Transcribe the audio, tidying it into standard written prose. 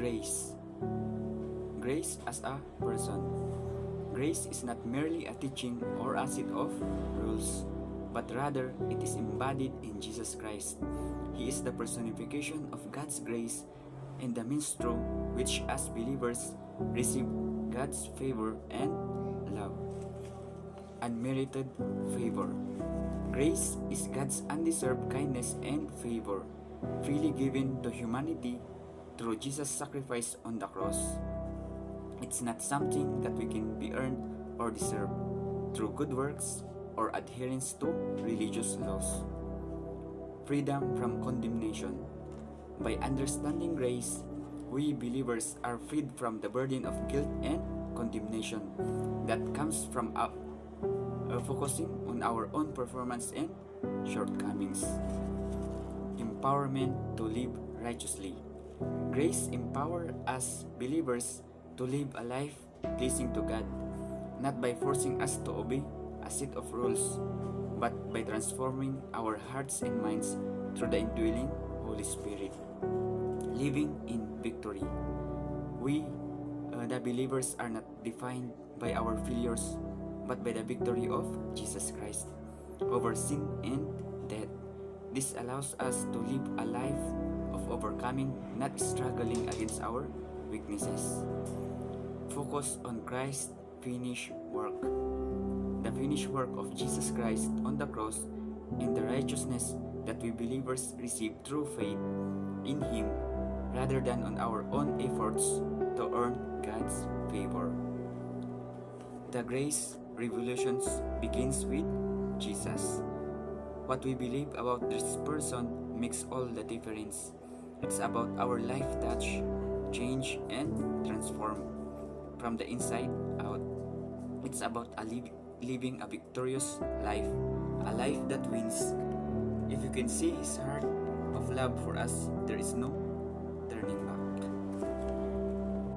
Grace. Grace as a person. Grace is not merely a teaching or a set of rules, but rather it is embodied in Jesus Christ. He is the personification of God's grace and the means through which as believers receive God's favor and love. Unmerited favor. Grace is God's undeserved kindness and favor, freely given to humanity through Jesus' sacrifice on the cross. It's not something that we can be earned or deserve through good works or adherence to religious laws. Freedom from condemnation. By understanding grace, we believers are freed from the burden of guilt and condemnation that comes from focusing on our own performance and shortcomings. Empowerment to live righteously. Grace empowers us believers to live a life pleasing to God, not by forcing us to obey a set of rules, but by transforming our hearts and minds through the indwelling Holy Spirit. Living in victory. We, the believers, are not defined by our failures, but by the victory of Jesus Christ over sin and death. This allows us to live a life of overcoming, not struggling against our weaknesses. Focus on Christ's finished work. The finished work of Jesus Christ on the cross and the righteousness that we believers receive through faith in Him rather than on our own efforts to earn God's favor. The grace revolutions begins with Jesus. What we believe about this person makes all the difference. It's about our life touch, change, and transform from the inside out. It's about living a victorious life, a life that wins. If you can see His heart of love for us, there is no turning back.